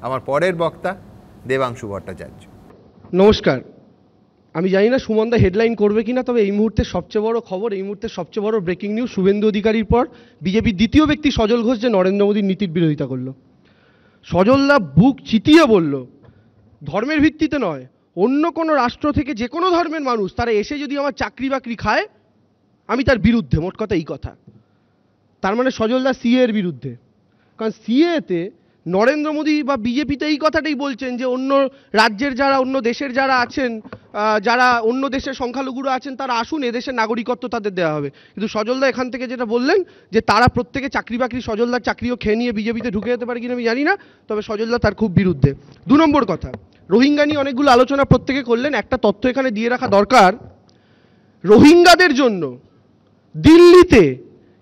আমার পরের বক্তা দেবাংশু ভট্টাচার্য। নমস্কার। আমি জানি না সুমনদা হেডলাইন করবে কিনা, তবে এই মুহূর্তে সবচেয়ে বড় খবর, এই মুহূর্তে সবচেয়ে বড় ব্রেকিং নিউজ, শুভেন্দু অধিকারীর পর বিজেপির দ্বিতীয় ব্যক্তি সজল ঘোষ যে নরেন্দ্র মোদীর নীতির বিরোধিতা করলো। সজলদা বুক চিতিয়ে বলল, ধর্মের ভিত্তিতে নয়, অন্য কোনো রাষ্ট্র থেকে যে কোনো ধর্মের মানুষ তারা এসে যদি আমার চাকরি বাকরি খায় আমি তার বিরুদ্ধে। মোট কথা এই কথা। তার মানে সজলদা সিএ এর বিরুদ্ধে। কারণ সিএতে নরেন্দ্র মোদী বা বিজেপিতে এই কথাটাই বলছেন যে অন্য রাজ্যের যারা, অন্য দেশের যারা আছেন, যারা অন্য দেশের সংখ্যালঘুরা আছেন তারা আসুন, এদেশের নাগরিকত্ব তাদের দেওয়া হবে। কিন্তু সজলদা এখান থেকে যেটা বললেন যে তারা প্রত্যেকে চাকরি বাকরি, সজলদার চাকরিও খেয়ে নিয়ে বিজেপিতে ঢুকে যেতে পারে কিনা আমি জানি না, তবে সজলদা তার খুব বিরুদ্ধে। 2 নম্বর কথা, রোহিঙ্গা নিয়ে অনেকগুলো আলোচনা প্রত্যেকে করলেন। একটা তথ্য এখানে দিয়ে রাখা দরকার, রোহিঙ্গাদের জন্য দিল্লিতে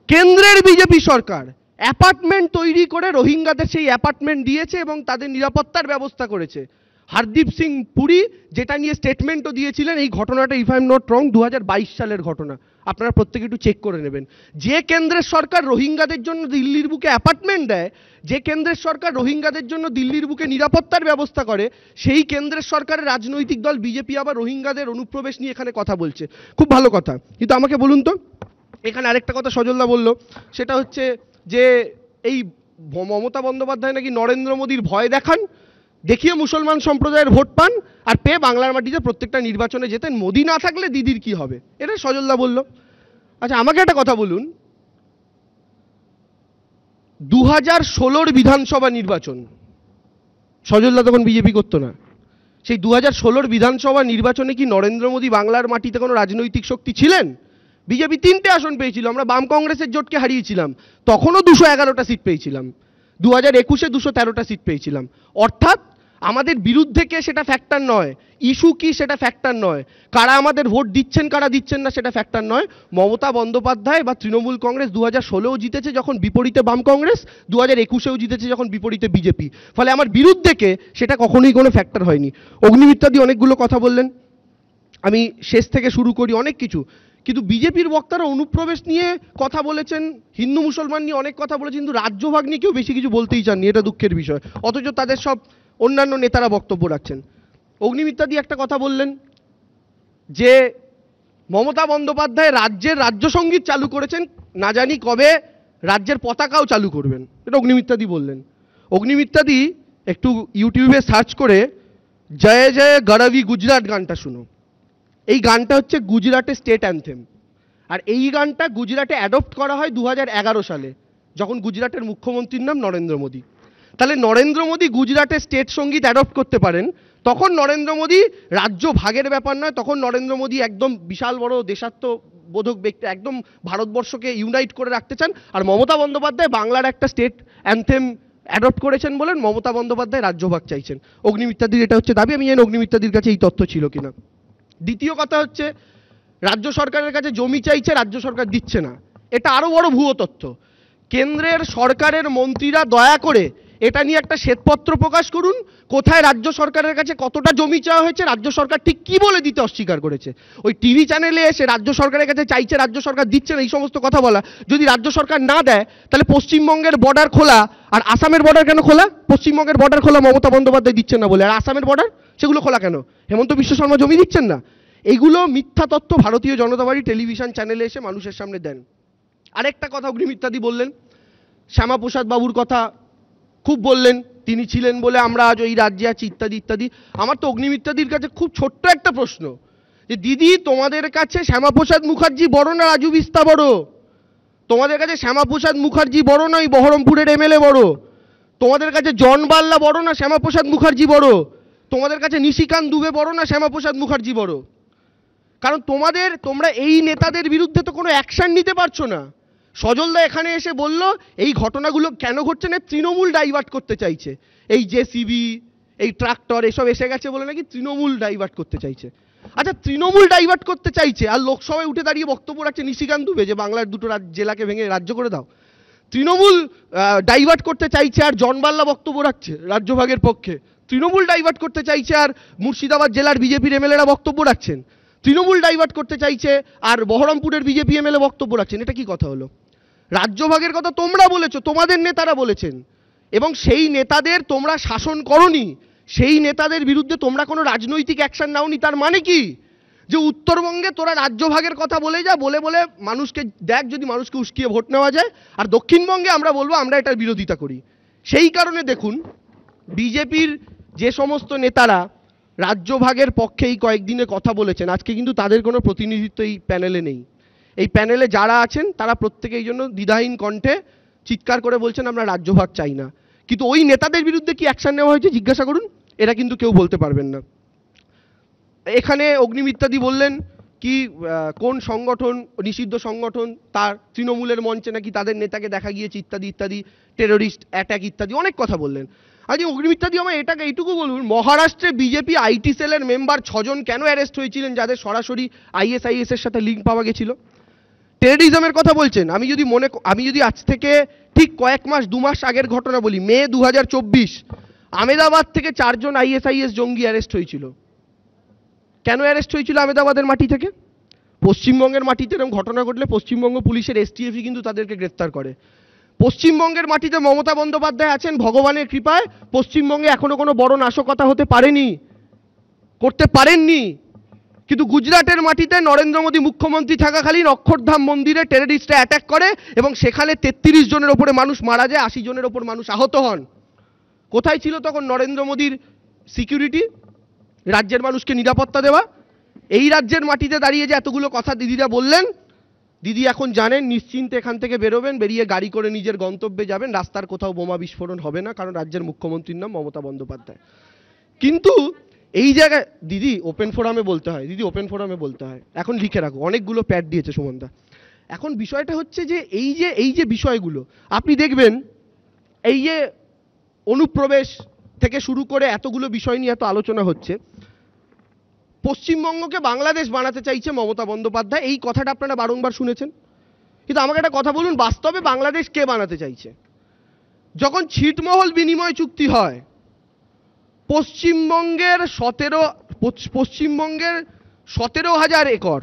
কেন্দ্রের বিজেপি সরকার অ্যাপার্টমেন্ট তৈরি করে রোহিঙ্গাদের সেই অ্যাপার্টমেন্ট দিয়েছে এবং তাদের নিরাপত্তার ব্যবস্থা করেছে। হরদীপ সিং পুরী যেটা নিয়ে স্টেটমেন্টও দিয়েছিলেন, এই ঘটনাটা if I am not wrong 2022 সালের ঘটনা, আপনারা প্রত্যেকে একটু চেক করে নেবেন। যে কেন্দ্রের সরকার রোহিঙ্গাদের জন্য দিল্লির বুকে অ্যাপার্টমেন্ট দেয়, যে কেন্দ্রের সরকার রোহিঙ্গাদের জন্য দিল্লির বুকে নিরাপত্তার ব্যবস্থা করে, সেই কেন্দ্রের সরকারের রাজনৈতিক দল বিজেপি আবার রোহিঙ্গাদের অনুপ্রবেশ নিয়ে এখানে কথা বলছে। খুব ভালো কথা, কিন্তু আমাকে বলুন তো, এখানে আরেকটা কথা সজলদা বলল, সেটা হচ্ছে যে এই মমতা বন্দ্যোপাধ্যায় নাকি নরেন্দ্র মোদীর ভয় দেখান, দেখিয়ে মুসলমান সম্প্রদায়ের ভোট পান, আর পেয়ে বাংলার মাটিতে প্রত্যেকটা নির্বাচনে যেতেন। মোদী না থাকলে দিদির কি হবে, এটা সজলদা বলল। আচ্ছা আমাকে একটা কথা বলুন, 2016 বিধানসভা নির্বাচন, সজলদা তখন বিজেপি করতো না, সেই 2016 বিধানসভা নির্বাচনে কি নরেন্দ্র মোদী বাংলার মাটিতে কোনো রাজনৈতিক শক্তি ছিলেন? বিজেপি 3টে আসন পেয়েছিল, আমরা বাম কংগ্রেসের জোটকে হারিয়েছিলাম, তখনও 211টা সিট পেয়েছিলাম। 2021-এ 213টা সিট পেয়েছিলাম। অর্থাৎ আমাদের বিরুদ্ধে কে সেটা ফ্যাক্টর নয়, ইস্যু কি সেটা ফ্যাক্টর নয়, কারা আমাদের ভোট দিচ্ছেন কারা দিচ্ছেন না সেটা ফ্যাক্টর নয়। মমতা বন্দ্যোপাধ্যায় বা তৃণমূল কংগ্রেস 2016-ও জিতেছে যখন বিপরীতে বাম কংগ্রেস, 2021-এও জিতেছে যখন বিপরীতে বিজেপি। ফলে আমার বিরুদ্ধে কে সেটা কখনোই কোনো ফ্যাক্টর হয়নি। অগ্নিমিত্রাদি অনেকগুলো কথা বললেন, আমি শেষ থেকে শুরু করি, অনেক কিছু। কিন্তু বিজেপির বক্তারা অনুপ্রবেশ নিয়ে কথা বলেছেন, হিন্দু মুসলমান নিয়ে অনেক কথা বলেছেন, কিন্তু রাজ্যভাগ নিয়ে কেউ বেশি কিছু বলতেই চাননি, এটা দুঃখের বিষয়। অথচ তাদের সব অন্যান্য নেতারা বক্তব্য রাখছেন। অগ্নিমিত্রাদি একটা কথা বললেন যে মমতা বন্দ্যোপাধ্যায় রাজ্যের রাজ্য সঙ্গীত চালু করেছেন, না জানি কবে রাজ্যের পতাকাও চালু করবেন, এটা অগ্নিমিত্রাদি বললেন। অগ্নিমিত্রাদি একটু ইউটিউবে সার্চ করে জয় জয় গড়বি গুজরাট গানটা শুনো। এই গানটা হচ্ছে গুজরাটের স্টেট অ্যান্থেম, আর এই গানটা গুজরাটে অ্যাডপ্ট করা হয় 2011 সালে, যখন গুজরাটের মুখ্যমন্ত্রীর নাম নরেন্দ্র মোদী। তাহলে নরেন্দ্র মোদী গুজরাটের স্টেট সঙ্গীত অ্যাডপ্ট করতে পারেন, তখন নরেন্দ্র মোদী রাজ্য ভাগের ব্যাপার নয়, তখন নরেন্দ্র মোদী একদম বিশাল বড় দেশাত্মবোধক ব্যক্তি, একদম ভারতবর্ষকে ইউনাইট করে রাখতে চান। আর মমতা বন্দ্যোপাধ্যায় বাংলার একটা স্টেট অ্যান্থেম অ্যাডপ্ট করেছেন বলেন মমতা বন্দ্যোপাধ্যায় রাজ্যভাগ চাইছেন। অগ্নিমিত্রাদির এটা হচ্ছে দাবি। আমি জানি অগ্নিমিত্রাদির কাছে এই তথ্য ছিল কিনা। দ্বিতীয় কথা হচ্ছে, রাজ্য সরকারের কাছে জমি চাইছে, রাজ্য সরকার দিচ্ছে না, এটা আরো বড় ভুয়ো তথ্য। কেন্দ্রের সরকারের মন্ত্রীরা দয়া করে এটা নিয়ে একটা শ্বেতপত্র প্রকাশ করুন, কোথায় রাজ্য সরকারের কাছে কতটা জমি চাওয়া হয়েছে, রাজ্য সরকার ঠিক কি বলে দিতে অস্বীকার করেছে। ওই টিভি চ্যানেলে এসে রাজ্য সরকারের কাছে চাইছে, রাজ্য সরকার দিচ্ছে না, এই সমস্ত কথা বলা। যদি রাজ্য সরকার না দেয় তাহলে পশ্চিমবঙ্গের বর্ডার খোলা, আর আসামের বর্ডার কেন খোলা? পশ্চিমবঙ্গের বর্ডার খোলা মমতা বন্দ্যোপাধ্যায় দিচ্ছেন না বলে, আর আসামের বর্ডার সেগুলো খোলা কেন? হেমন্ত বিশ্ব শর্মা জমি দিচ্ছেন না? এইগুলো মিথ্যা তথ্য ভারতীয় জনতা পার্টি টেলিভিশন চ্যানেলে এসে মানুষের সামনে দেন। আরেকটা কথা অগ্নিমিত্রাদি বললেন, শ্যামাপ্রসাদ বাবুর কথা খুব বললেন, তিনি ছিলেন বলে আমরা আজ ওই রাজ্যে আছি, ইত্যাদি ইত্যাদি। আমার তো অগ্নিমিত্রাদির কাছে খুব ছোট্ট একটা প্রশ্ন, যে দিদি তোমাদের কাছে শ্যামাপ্রসাদ মুখার্জি বড় না রাজু বিস্তা বড়? তোমাদের কাছে শ্যামাপ্রসাদ মুখার্জি বড় না ওই বহরমপুরের এমএলএ বড়? তোমাদের কাছে জন বাল্লা বড় না শ্যামাপ্রসাদ মুখার্জি বড়? তোমাদের কাছে নিশিকান্ত দুবে বড় না শ্যামাপ্রসাদ মুখার্জি বড়? কারণ তোমরা এই নেতাদের বিরুদ্ধে তো কোনো অ্যাকশন নিতে পারছো না। সজলদা এখানে এসে বলল এই ঘটনাগুলো কেন ঘটছে না, তৃণমূল ডাইভার্ট করতে চাইছে, এই জেসিবি এই ট্রাক্টর এসব এসে গেছে বলে নাকি তৃণমূল ডাইভার্ট করতে চাইছে। আচ্ছা তৃণমূল ডাইভার্ট করতে চাইছে আর লোকসভায় উঠে দাঁড়িয়ে বক্তব্য রাখছে নিশিকান্ত দুবে যে বাংলার 2টো জেলাকে ভেঙে রাজ্য করে দাও। তৃণমূল ডাইভার্ট করতে চাইছে আর জন বাল্লা বক্তব্য রাখছে রাজ্যভাগের পক্ষে। তৃণমূল ডাইভার্ট করতে চাইছে আর মুর্শিদাবাদ জেলার বিজেপির এমএলএরা বক্তব্য রাখছেন। তৃণমূল ডাইভার্ট করতে চাইছে আর বহরমপুরের বিজেপি এমএলএ বক্তব্য রাখছেন। এটা কি কথা হলো? রাজ্যভাগের কথা তোমরা বলেছো, তোমাদের নেতারা বলেছেন। এবং সেই নেতাদের তোমরা শাসন করনি, সেই নেতাদের বিরুদ্ধে তোমরা কোনো রাজনৈতিক অ্যাকশন নাওনি। তার মানে কি? যে উত্তরবঙ্গে তোরা রাজ্যভাগের কথা বলে যা, বলে বলে মানুষকে দেখ যদি মানুষকে উস্কিয়ে ভোট নেওয়া যায়, আর দক্ষিণবঙ্গে আমরা বলবো আমরা এটার বিরোধিতা করি। সেই কারণে দেখুন বিজেপির যে সমস্ত নেতারা রাজ্যভাগের পক্ষে এই কয়েকদিনে কথা বলেছেন, আজকে কিন্তু তাদের কোনো প্রতিনিধিত্ব এই প্যানেলে নেই। এই প্যানেলে যারা আছেন তারা প্রত্যেকে এই জন্য দ্বিধাহীন কণ্ঠে চিৎকার করে বলছেন আমরা রাজ্যভাগ চাই না। কিন্তু ওই নেতাদের বিরুদ্ধে কি অ্যাকশন নেওয়া হয়েছে জিজ্ঞাসা করুন, এরা কিন্তু কেউ বলতে পারবেন না। এখানে অগ্নিমিত্যাদি বললেন কি কোন সংগঠন নিষিদ্ধ সংগঠন, তার তৃণমূলের মঞ্চে নাকি তাদের নেতাকে দেখা গিয়েছে ইত্যাদি ইত্যাদি, টেরোরিস্ট অ্যাটাক ইত্যাদি অনেক কথা বললেন। আজ অগ্নিমিত্যাদি আমার এটাকে এইটুকু বলুন, মহারাষ্ট্রে বিজেপি আইটি সেলের মেম্বার 6 জন কেন অ্যারেস্ট হয়েছিলেন যাদের সরাসরি আইএসআইএস এর সাথে লিঙ্ক পাওয়া গেছিল? টেররিজমের কথা বলছেন। আমি যদি আজ থেকে ঠিক কয়েক মাস 2 মাস আগের ঘটনা বলি, মে 2024 আহমেদাবাদ থেকে 4 জন আইএসআইএস জঙ্গি অ্যারেস্ট হয়েছিল। কেন অ্যারেস্ট হয়েছিল আহমেদাবাদের মাটি থেকে? পশ্চিমবঙ্গের মাটিতে এরকম ঘটনা ঘটলে পশ্চিমবঙ্গ পুলিশের এসটিএফই কিন্তু তাদেরকে গ্রেফতার করে। পশ্চিমবঙ্গের মাটিতে মমতা বন্দ্যোপাধ্যায় আছেন, ভগবানের কৃপায় পশ্চিমবঙ্গে এখনো কোনো বড় নাশকতা হতে পারেনি, করতে পারেননি। কিন্তু গুজরাটের মাটিতে নরেন্দ্র মোদী মুখ্যমন্ত্রী থাকাকালীন অক্ষরধাম মন্দিরে টেররিস্টরা অ্যাটাক করে এবং সেখানে 33 জনের ওপরে মানুষ মারা যায়, 80 জনের ওপর মানুষ আহত হন। কোথায় ছিল তখন নরেন্দ্র মোদীর সিকিউরিটি? রাজ্যের মানুষকে নিরাপত্তা দেওয়া। এই রাজ্যের মাটিতে দাঁড়িয়ে যে এতগুলো কথা দিদিরা বললেন, দিদি এখন জানেন নিশ্চিন্তে এখান থেকে বেরোবেন, বেরিয়ে গাড়ি করে নিজের গন্তব্যে যাবেন, রাস্তার কোথাও বোমা বিস্ফোরণ হবে না, কারণ রাজ্যের মুখ্যমন্ত্রীর নাম মমতা বন্দ্যোপাধ্যায়। কিন্তু এই জায়গায় দিদি ওপেন ফোরামে বলতে হয়, দিদি ওপেন ফোরামে বলতে হয়, এখন লিখে রাখো, অনেকগুলো প্যাড দিয়েছে সুমনদা। এখন বিষয়টা হচ্ছে যে এই যে বিষয়গুলো আপনি দেখবেন, এই যে অনুপ্রবেশ থেকে শুরু করে এতগুলো বিষয় নিয়ে এত আলোচনা হচ্ছে, পশ্চিমবঙ্গকে বাংলাদেশ বানাতে চাইছে মমতা বন্দ্যোপাধ্যায়, এই কথাটা আপনারা বারংবার শুনেছেন। কিন্তু আমাকে একটা কথা বলুন, বাস্তবে বাংলাদেশ কে বানাতে চাইছে? যখন ছিটমহল বিনিময় চুক্তি হয়, পশ্চিমবঙ্গের 17,000 একর,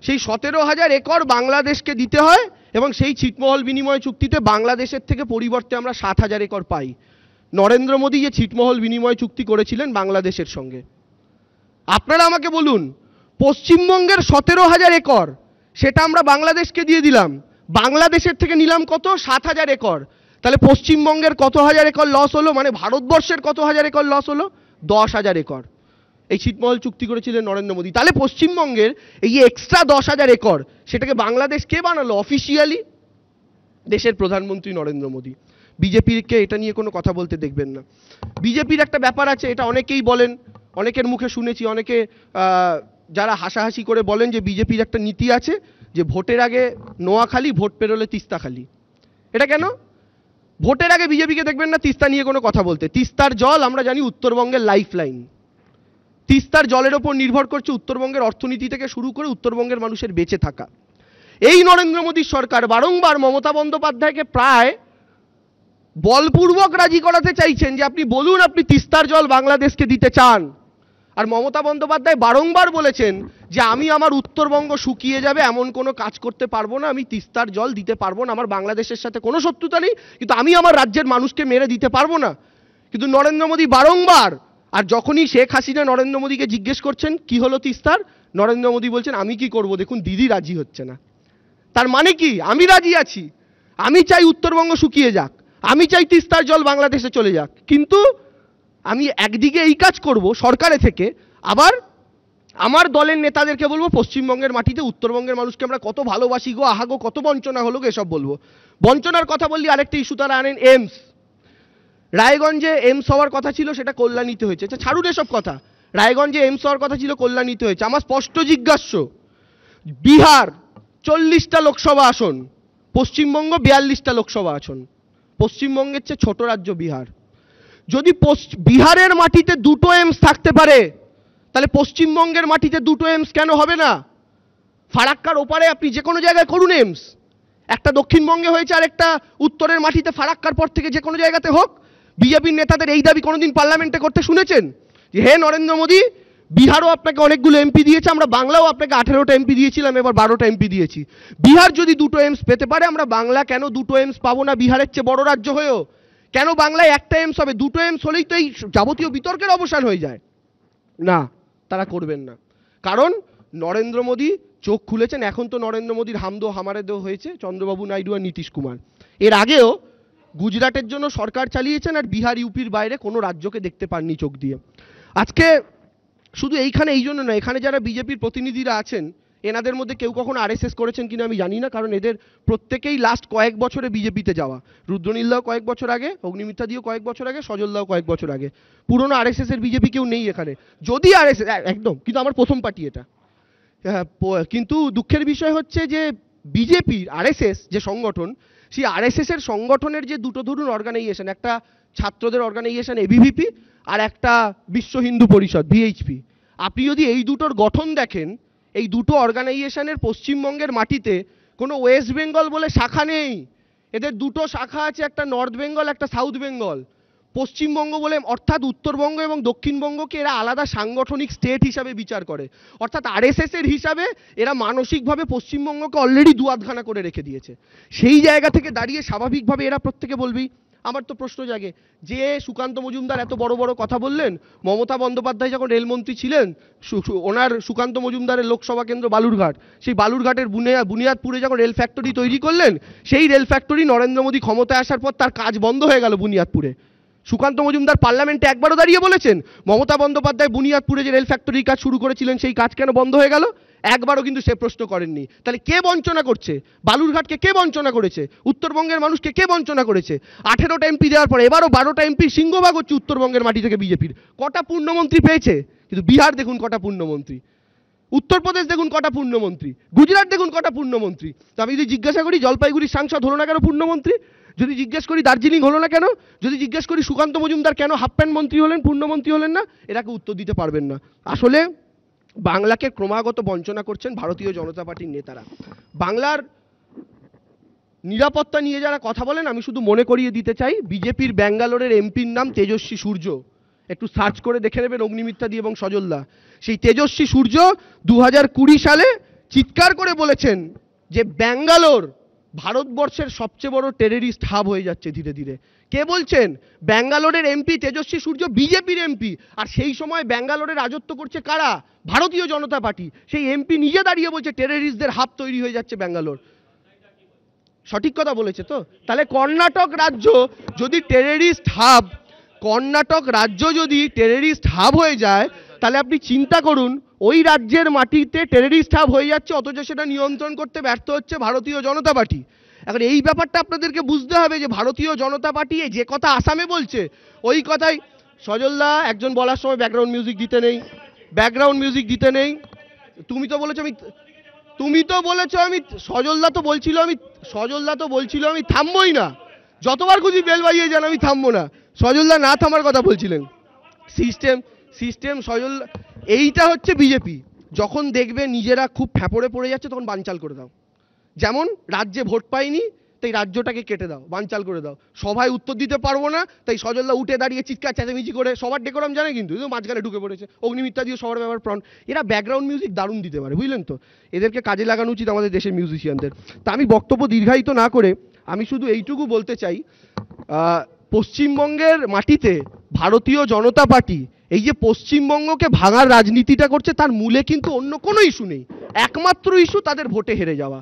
সেই 17,000 একর বাংলাদেশকে দিতে হয় এবং সেই ছিটমহল বিনিময় চুক্তিতে বাংলাদেশের থেকে পরিবর্তে আমরা 7,000 একর পাই। নরেন্দ্র মোদী যে ছিটমহল বিনিময় চুক্তি করেছিলেন বাংলাদেশের সঙ্গে, আপনারা আমাকে বলুন, পশ্চিমবঙ্গের 17,000 একর সেটা আমরা বাংলাদেশকে দিয়ে দিলাম, বাংলাদেশের থেকে নিলাম কত? 7,000 একর। তাহলে পশ্চিমবঙ্গের কত হাজার একর লস হলো? মানে ভারতবর্ষের কত হাজার একর লস হলো? 10,000 একর। এই ছিটমহল চুক্তি করেছিলেন নরেন্দ্র মোদী। তাহলে পশ্চিমবঙ্গের এই এক্সট্রা 10,000 একর সেটাকে বাংলাদেশ কে বানালো অফিসিয়ালি? দেশের প্রধানমন্ত্রী নরেন্দ্র মোদী। বিজেপিকে এটা নিয়ে কোনো কথা বলতে দেখবেন না। বিজেপির একটা ব্যাপার আছে, এটা অনেকেই বলেন, অনেকের মুখে শুনেছি, অনেকে যারা হাসাহাসি করে বলেন যে বিজেপির একটা নীতি আছে যে ভোটের আগে নোয়াখালী, ভোট পেরোলে তিস্তাখালী। এটা কেন? ভোটের আগে বিজেপিকে দেখবেন না তিস্তা নিয়ে কোনো কথা বলতে। তিস্তার জল আমরা জানি উত্তরবঙ্গের লাইফ লাইন, তিস্তার জলের ওপর নির্ভর করছে উত্তরবঙ্গের অর্থনীতি থেকে শুরু করে উত্তরবঙ্গের মানুষের বেঁচে থাকা। এই নরেন্দ্র মোদীর সরকার বারংবার মমতা বন্দ্যোপাধ্যায়কে প্রায় বলপূর্বক রাজি করাতে চাইছেন যে আপনি বলুন আপনি তিস্তার জল বাংলাদেশকে দিতে চান। আর মমতা বন্দ্যোপাধ্যায় বারংবার বলেছেন যে আমি আমার উত্তরবঙ্গ শুকিয়ে যাবে এমন কোনো কাজ করতে পারবো না, আমি তিস্তার জল দিতে পারবো না, আমার বাংলাদেশের সাথে কোনো শত্রুতা নেই, কিন্তু আমি আমার রাজ্যের মানুষকে মেরে দিতে পারবো না। কিন্তু নরেন্দ্র মোদী বারংবার, আর যখনই শেখ হাসিনা নরেন্দ্র মোদীকে জিজ্ঞেস করছেন কি হলো তিস্তার, নরেন্দ্র মোদী বলছেন আমি কি করব, দেখুন দিদি রাজি হচ্ছে না। তার মানে কি? আমি রাজি আছি, আমি চাই উত্তরবঙ্গ শুকিয়ে যাক, আমি চাই তিস্তার জল বাংলাদেশে চলে যাক, কিন্তু আমি একদিকে এই কাজ করব সরকারে থেকে, আবার আমার দলের নেতাদেরকে বলবো পশ্চিমবঙ্গের মাটিতে উত্তরবঙ্গের মানুষকে আমরা কত ভালোবাসি গো, আহা গো, কত বঞ্চনা হলো গো, এসব বলবো। বঞ্চনার কথা বললি আরেকটা ইস্যু তারা আনেন, এইমস। রায়গঞ্জে এইমস হওয়ার কথা ছিল, সেটা কল্যাণীতে হয়েছে। আচ্ছা ছাড়ুন এসব কথা, রায়গঞ্জে এইমস হওয়ার কথা ছিল, কল্যাণীতে হয়েছে। আমার স্পষ্ট জিজ্ঞাস্য, বিহার 40টা লোকসভা আসন, পশ্চিমবঙ্গ 42টা লোকসভা আসন, পশ্চিমবঙ্গের চেয়ে ছোট রাজ্য বিহার। যদি বিহারের মাটিতে 2টো এইমস থাকতে পারে, তাহলে পশ্চিমবঙ্গের মাটিতে 2টো এইমস কেন হবে না? ফারাক্কার ওপারে আপনি যে কোনো জায়গায় করুন এইমস, একটা দক্ষিণবঙ্গে হয়েছে আর একটা উত্তরের মাটিতে, ফারাক্কার পর থেকে যে কোনো জায়গাতে হোক। বিজেপির নেতাদের এই দাবি কোনোদিন পার্লামেন্টে করতে শুনেছেন যে হে নরেন্দ্র মোদী, বিহারও আপনাকে অনেকগুলো এমপি দিয়েছে, আমরা বাংলাও আপনাকে 18টা এমপি দিয়েছিলাম, এবার 12টা এমপি দিয়েছি। বিহার যদি 2টো এইমস পেতে পারে, আমরা বাংলা কেন 2টো এইমস পাবো না বিহারের চেয়ে বড় রাজ্য হয়েও? কেন বাংলায় একটা এমস হবে, দুটো এমস হলেই তো এই যাবতীয় বিতর্কের অবসান হয়ে যায়? না, তারা করবেন না। কারণ নরেন্দ্র মোদী চোখ খুলেছেন। এখন তো নরেন্দ্র মোদীর হামদো হামারে দো হয়েছে চন্দ্রবাবু নাইডু আর নীতিশ কুমার। এর আগেও গুজরাটের জন্য সরকার চালিয়েছেন, আর বিহার ইউপির বাইরে কোনো রাজ্যকে দেখতে পাননি চোখ দিয়ে। আজকে শুধু এইখানে এই জন্য নয়, এখানে যারা বিজেপির প্রতিনিধিরা আছেন এনাদের মধ্যে কেউ কখনো আরএসএস করেছেন কিনা আমি জানি না, কারণ এদের প্রত্যেকেই লাস্ট কয়েক বছরে বিজেপিতে যাওয়া। রুদ্রনীলদাও কয়েক বছর আগে, অগ্নিমিত্রা দিও কয়েক বছর আগে, সজলদাও কয়েক বছর আগে। পুরনো আরএসএস এর বিজেপি কেউ নেই এখানে। যদি আরএসএস একদম, কিন্তু আমার প্রথম পার্টি এটা। কিন্তু দুঃখের বিষয় হচ্ছে যে বিজেপির আরএসএস যে সংগঠন, সেই আরএসএস এর সংগঠনের যে দুটো ধরুন অর্গানাইজেশন, একটা ছাত্রদের অর্গানাইজেশন এবিভিপি আর একটা বিশ্ব হিন্দু পরিষদ ভিএইচপি, আপনি যদি এই দুটোর গঠন দেখেন, এই দুটো অর্গানাইজেশনের পশ্চিমবঙ্গের মাটিতে কোনো ওয়েস্ট বেঙ্গল বলে শাখা নেই। এদের দুটো শাখা আছে, একটা নর্থ বেঙ্গল, একটা সাউথ বেঙ্গল। পশ্চিমবঙ্গ বলে অর্থাৎ উত্তরবঙ্গ এবং দক্ষিণবঙ্গকে এরা আলাদা সাংগঠনিক স্টেট হিসাবে বিচার করে। অর্থাৎ আরএসএস এর হিসাবে এরা মানসিকভাবে পশ্চিমবঙ্গকে অলরেডি দুয়াতখানা করে রেখে দিয়েছে। সেই জায়গা থেকে দাঁড়িয়ে স্বাভাবিকভাবে এরা প্রত্যেকে বলবেই। আমার তো প্রশ্ন জাগে যে সুকান্ত মজুমদার এত বড় বড় কথা বললেন, মমতা বন্দ্যোপাধ্যায় যখন রেলমন্ত্রী ছিলেন, ওনার সুকান্ত মজুমদারের লোকসভা কেন্দ্র বালুরঘাট, সেই বালুরঘাটের বুনিয়াদপুরে যখন রেল ফ্যাক্টরি তৈরি করলেন, সেই রেল ফ্যাক্টরি নরেন্দ্র মোদী ক্ষমতায় আসার পর তার কাজ বন্ধ হয়ে গেল বুনিয়াদপুরে। সুকান্ত মজুমদার পার্লামেন্টে একবারও দাঁড়িয়ে বলেছেন মমতা বন্দ্যোপাধ্যায় বুনিয়াদপুরে যে রেল ফ্যাক্টরির কাজ শুরু করেছিলেন সেই কাজ কেন বন্ধ হয়ে গেল? একবারও কিন্তু সে প্রশ্ন করেননি। তাহলে কে বঞ্চনা করছে? বালুরঘাটকে কে বঞ্চনা করেছে? উত্তরবঙ্গের মানুষকে কে বঞ্চনা করেছে? 18টা এমপি দেওয়ার পরে এবারও 12টা এমপি সিংহভাগ হচ্ছে উত্তরবঙ্গের মাটি থেকে বিজেপির। কটা পূর্ণমন্ত্রী পেয়েছে? কিন্তু বিহার দেখুন কটা পূর্ণমন্ত্রী, উত্তরপ্রদেশ দেখুন কটা পূর্ণমন্ত্রী, গুজরাট দেখুন কটা পূর্ণমন্ত্রী। তো আমি যদি জিজ্ঞাসা করি জলপাইগুড়ির সাংসদ হলো না কেন পূর্ণমন্ত্রী? যদি জিজ্ঞেস করি দার্জিলিং হলো না কেন? যদি জিজ্ঞেস করি সুকান্ত মজুমদার কেন হাফ প্যান্ট মন্ত্রী হলেন, পূর্ণমন্ত্রী হলেন না? এরাকে উত্তর দিতে পারবেন না। আসলে বাংলাকে ক্রমাগত বঞ্চনা করছেন ভারতীয় জনতা পার্টির নেতারা। বাংলার নিরাপত্তা নিয়ে যারা কথা বলেন, আমি শুধু মনে করিয়ে দিতে চাই বিজেপির ব্যাঙ্গালোরের এমপির নাম তেজস্বী সূর্য। একটু সার্চ করে দেখে নেবেন অগ্নিমিত্রা দি এবং সজলদা। সেই তেজস্বী সূর্য 2020 সালে চিৎকার করে বলেছেন যে ব্যাঙ্গালোর ভারতবর্ষের সবচেয়ে বড় টেররিস্ট হাব হয়ে যাচ্ছে ধীরে ধীরে। কে বলছেন? ব্যাঙ্গালোরের এমপি তেজস্বী সূর্য, বিজেপির এমপি। আর সেই সময় ব্যাঙ্গালোরে রাজত্ব করছে কারা? ভারতীয় জনতা পার্টি। সেই এমপি নিজে দাঁড়িয়ে বলছে টেররিস্টদের হাব তৈরি হয়ে যাচ্ছে ব্যাঙ্গালোর। সঠিক কথা বলেছে তো? তাহলে কর্ণাটক রাজ্য যদি টেররিস্ট হাব, কর্ণাটক রাজ্য যদি টেররিস্ট হাব হয়ে যায়, তাহলে আপনি চিন্তা করুন ওই রাজ্যের মাটিতে টেররিস্ট হাব হয়ে যাচ্ছে, অথচ সেটা নিয়ন্ত্রণ করতে ব্যর্থ হচ্ছে ভারতীয় জনতা পার্টি। এখন এই ব্যাপারটা আপনাদেরকে বুঝতে হবে যে ভারতীয় জনতা পার্টি যে কথা আসামে বলছে ওই কথাই সজলদা একজন বলার সময় ব্যাকগ্রাউন্ড মিউজিক দিতে নেই, ব্যাকগ্রাউন্ড মিউজিক দিতে নেই। তুমি তো বলেছো আমি সজলদা তো বলছিল আমি থামবই না, যতবার খুঁজি বেল বাজিয়ে যান আমি থামবো না। সজলদা না থামার কথা বলছিলেন। সিস্টেম সজলদা, এইটা হচ্ছে বিজেপি। যখন দেখবে নিজেরা খুব ফ্যাপড়ে পড়ে যাচ্ছে তখন বানচাল করে দাও। যেমন রাজ্যে ভোট পাইনি তাই রাজ্যটাকে কেটে দাও, বানচাল করে দাও। সভায় উত্তর দিতে পারবো না তাই সজলদা উঠে দাঁড়িয়ে চিৎকার চেঁচামেচি করে, সবার ডেকোরাম জানে কিন্তু মাঝখানে ঢুকে পড়েছে। অগ্নিমিত্রা দিয়ে সবার ব্যাপার প্রাণ। এরা ব্যাকগ্রাউন্ড মিউজিক দারুণ দিতে পারে, বুঝলেন তো? এদেরকে কাজে লাগানো উচিত আমাদের দেশের মিউজিশিয়ানদের। তা আমি বক্তব্য দীর্ঘায়িত না করে আমি শুধু এইটুকু বলতে চাই, পশ্চিমবঙ্গের মাটিতে ভারতীয় জনতা পার্টি এই যে পশ্চিমবঙ্গকে ভাঙার রাজনীতিটা করছে তার মূলে কিন্তু অন্য কোনো ইস্যু নেই। একমাত্র ইস্যু তাদের ভোটে হেরে যাওয়া,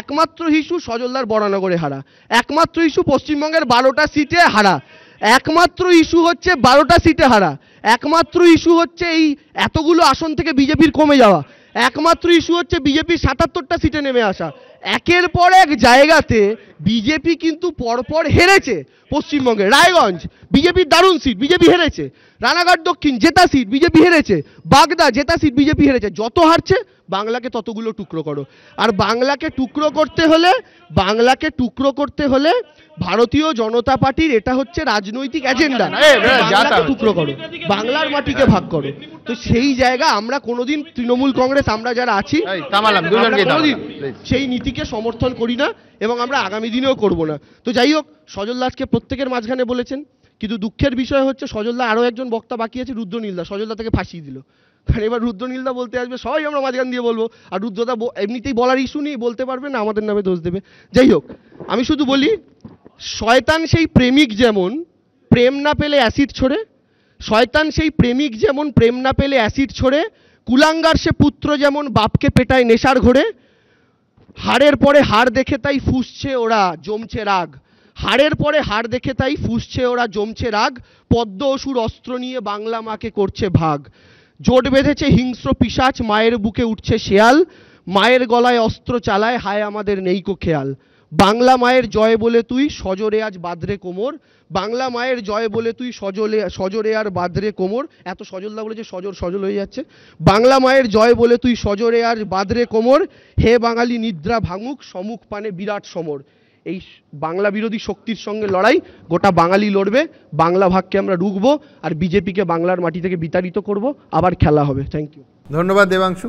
একমাত্র ইস্যু সজলদার বরানগরে হারা, একমাত্র ইস্যু পশ্চিমবঙ্গের 12টা সিটে হারা, একমাত্র ইস্যু হচ্ছে 12টা সিটে হারা, একমাত্র ইস্যু হচ্ছে এই এতগুলো আসন থেকে বিজেপির কমে যাওয়া, একমাত্র ইস্যু হচ্ছে বিজেপির 77টা সিটে নেমে আসা। একের পর এক জায়গাতে বিজেপি কিন্তু পরপর হেরেছে। পশ্চিমবঙ্গে রায়গঞ্জ বিজেপির দারুণ সিট, বিজেপি হেরেছে। রানাঘাট দক্ষিণ জেতা সিট, বিজেপি হেরেছে। বাগদা জেতা সিট, বিজেপি হেরেছে। যত হারছে বাংলাকে ততগুলো টুকরো করো। আর বাংলাকে টুকরো করতে হলে ভারতীয় জনতা পার্টির এটা হচ্ছে রাজনৈতিক এজেন্ডা। টুকরো করো, বাংলার মাটিকে ভাগ করো। তো সেই জায়গা আমরা কোনোদিন তৃণমূল কংগ্রেস আমরা যারা আছি সেই নীতিকে সমর্থন করি না এবং আমরা আগামী দিনেও করব না। তো যাই হোক, সজলদা আজকে প্রত্যেকের মাঝখানে বলেছেন, কিন্তু দুঃখের বিষয় হচ্ছে সজলদা আরও একজন বক্তা বাকি আছে, রুদ্রনীলদা। সজলদা থেকে ফাঁসিয়ে দিল। কারণ এবার রুদ্রনীলদা বলতে আসবে, সবাই আমরা মাঝখান দিয়ে বলবো, আর রুদ্রদা এমনিতেই বলার ইস্যু নেই, বলতে পারবে না, আমাদের নামে দোষ দেবে। যাই হোক, আমি শুধু বলি শয়তান সেই প্রেমিক যেমন প্রেম না পেলে অ্যাসিড ছোড়ে, শয়তান সেই প্রেমিক যেমন প্রেম না পেলে অ্যাসিড ছোড়ে, কুলাঙ্গার সে পুত্র যেমন বাপকে পেটায় নেশার ঘোরে, হাড়ের পরে হাড় দেখে তাই ফুঁসছে ওরা জমছে রাগ, হাড়ের পরে হাড় দেখে তাই ফুঁসছে ওরা জমছে রাগ, পদ্ম অসুর অস্ত্র নিয়ে বাংলা মাকে করছে ভাগ, জোট বেঁধেছে হিংস্র পিশাচ মায়ের বুকে উঠছে শেয়াল, মায়ের গলায় অস্ত্র চালায় হায় আমাদের নেইকো খেয়াল, বাংলা মায়ের জয় বলে তুই সজরে আজ বাঁধরে কোমর, বাংলা মায়ের জয় বলে তুই সজরে আর বাঁধরে কোমর, এত সজলদা বলে যে সজল হয়ে যাচ্ছে, বাংলা মায়ের জয় বলে তুই সজরে আর বাঁধরে কোমর, হে বাঙালি নিদ্রা ভাঙুক সমুখ পানে বিরাট সমর। এই বাংলা বিরোধী শক্তির সঙ্গে লড়াই গোটা বাঙালি লড়বে, বাংলা ভাগকে আমরা রুখবো আর বিজেপিকে বাংলার মাটি থেকে বিতাড়িত করব, আবার খেলা হবে। Thank you. ধন্যবাদ দেবাংশু।